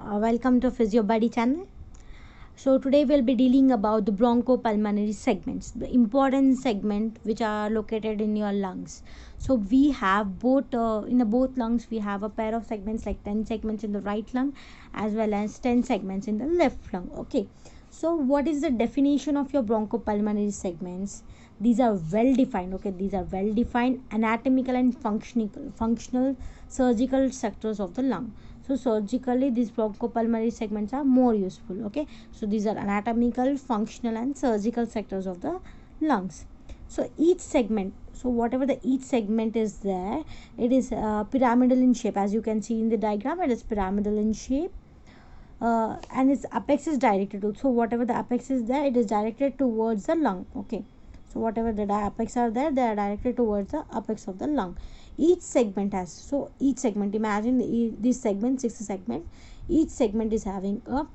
Welcome to Physio Buddy channel. So today we'll be dealing about the bronchopulmonary segments, the important segment which are located in your lungs. So we have both in the both lungs we have a pair of segments, like 10 segments in the right lung as well as 10 segments in the left lung. Okay. So what is the definition of your bronchopulmonary segments? These are well defined. Okay, these are well defined anatomical and functional surgical sectors of the lung. So surgically these bronchopulmonary segments are more useful. Okay, so these are anatomical, functional and surgical sectors of the lungs. So each segment, so whatever the each segment is there, it is pyramidal in shape. As you can see in the diagram, it is pyramidal in shape. And its apex is directed to, so whatever the apex is there, it is directed towards the lung. Okay, so whatever the apex are there, they are directed towards the apex of the lung. Each segment has, so each segment, imagine this segment, 6 segment, each segment is having a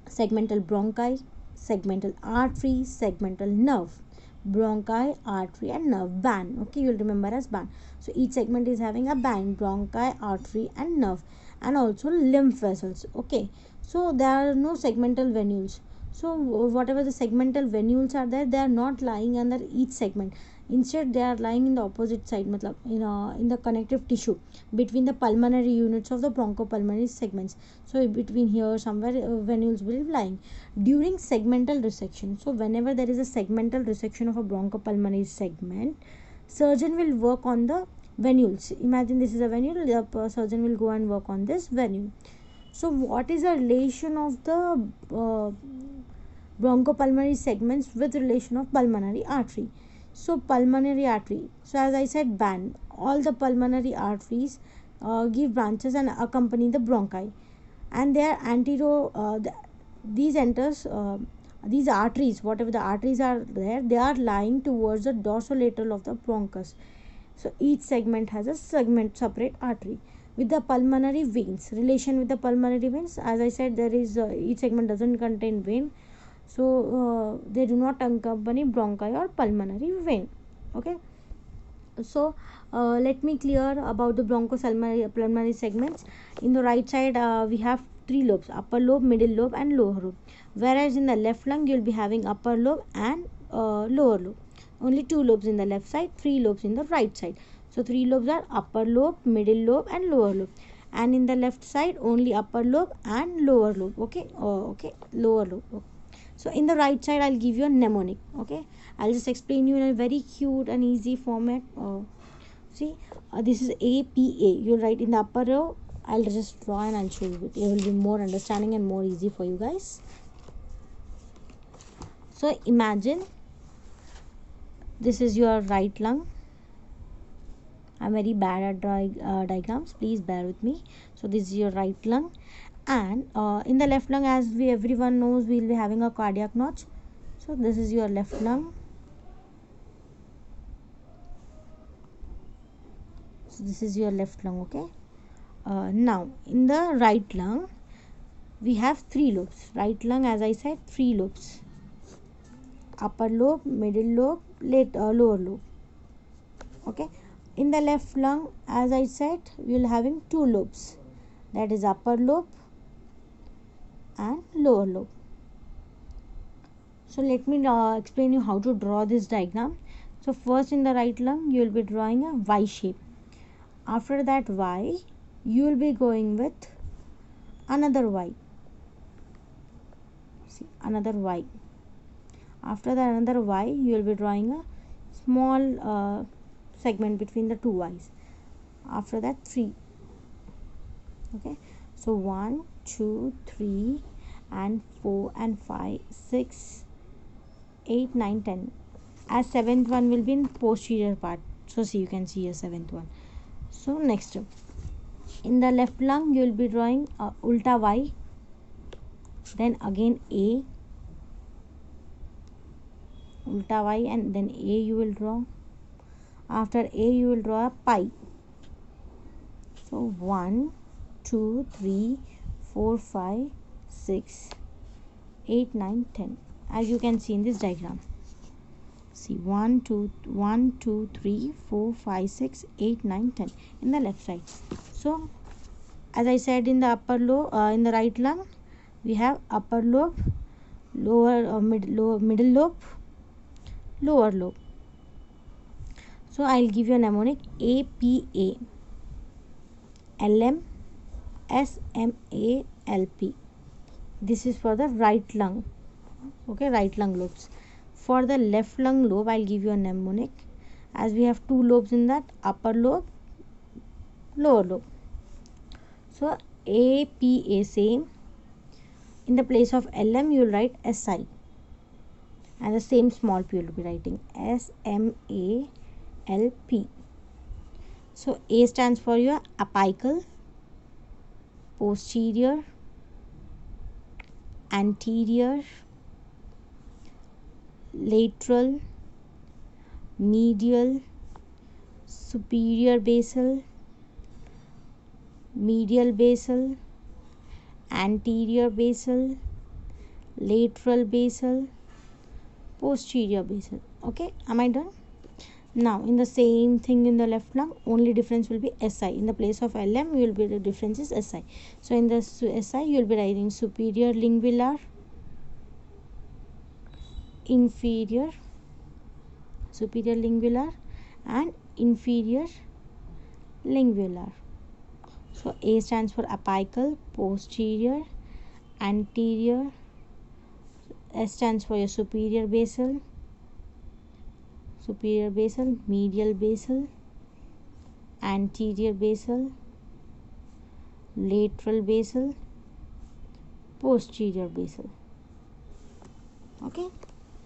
segmental bronchi, segmental artery, segmental nerve, bronchi, artery and nerve, band. Okay, you'll remember as band. So each segment is having a band, bronchi, artery and nerve, and also lymph vessels. Okay, so there are no segmental venules. So whatever the segmental venules are there, they are not lying under each segment. Instead, they are lying in the opposite side, in the connective tissue between the pulmonary units of the bronchopulmonary segments. So between here somewhere venules will be lying during segmental resection. So whenever there is a segmental resection of a bronchopulmonary segment, surgeon will work on the venules. Imagine this is a venule, the surgeon will go and work on this venule. So what is the relation of the bronchopulmonary segments with relation of pulmonary artery? So pulmonary artery, so as I said, band, all the pulmonary arteries give branches and accompany the bronchi, and they are these arteries, whatever the arteries are there, they are lying towards the dorsolateral of the bronchus. So each segment has a segment separate artery. With the pulmonary veins, relation with the pulmonary veins, as I said, there is each segment doesn't contain vein, so they do not accompany bronchi or pulmonary vein. Okay, so let me clear about the bronchopulmonary segments. In the right side we have 3 lobes: upper lobe, middle lobe and lower lobe, whereas in the left lung you will be having upper lobe and lower lobe. Only 2 lobes in the left side, 3 lobes in the right side. So 3 lobes are upper lobe, middle lobe and lower lobe, and in the left side only upper lobe and lower lobe. Okay, lower lobe. So in the right side I'll give you a mnemonic. Okay, I'll just explain you in a very cute and easy format. See, this is APA. You'll write in the upper row. I'll just draw and I'll show you it. It will be more understanding and more easy for you guys. So imagine this is your right lung. I'm very bad at diagrams. Please bear with me. So this is your right lung, and in the left lung, as everyone knows, we'll be having a cardiac notch. So this is your left lung. So this is your left lung. Okay. Now in the right lung we have 3 lobes. Right lung, as I said, 3 lobes: upper lobe, middle lobe, lower lobe. Okay. In the left lung, as I said, we will having 2 lobes, that is upper lobe and lower lobe. So let me explain you how to draw this diagram. So first, in the right lung you will be drawing a Y shape. After that Y, you will be going with another Y. See, another Y. After that another Y, you will be drawing a small segment between the 2 Y's. After that 3. Okay, so 1, 2, 3 and 4 and 5, 6, 8, 9, 10. As 7th one will be in posterior part. So see, you can see a 7th one. So next, in the left lung you will be drawing ulta Y, then again A, ulta Y, and then A you will draw. After A you will draw a pi. So 1, 2, 3, 4, 5, 6, 8, 9, 10. As you can see in this diagram. See, 1, 2, 3, 4, 5, 6, 8, 9, 10 in the left side. So as I said, in the upper lobe, in the right lung, we have upper lobe, middle lobe, lower lobe. So I'll give you a mnemonic: APA, LM, SMALP. This is for the right lung. Okay, right lung lobes. For the left lung lobe, I'll give you a mnemonic, as we have two lobes in that: upper lobe, lower lobe. So APA, same. In the place of LM, you will write SI, and the same small p you will be writing SMALP. So A stands for your apical, posterior, anterior, lateral, medial, superior basal, medial basal, anterior basal, lateral basal, posterior basal. Okay, am I done? Now in the same thing in the left lung, only difference will be SI. In the place of LM, you will be, the difference is SI. So in the SI, you will be writing superior lingular, inferior, superior lingular and inferior lingular. So A stands for apical, posterior, anterior. S stands for your superior basal, medial basal, anterior basal, lateral basal, posterior basal. Okay,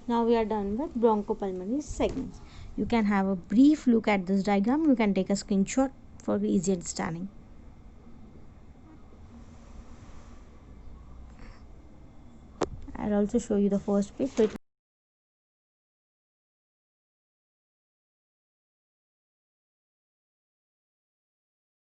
now we are done with bronchopulmonary segments. You can have a brief look at this diagram. You can take a screenshot for easy understanding. I'll also show you the first page. So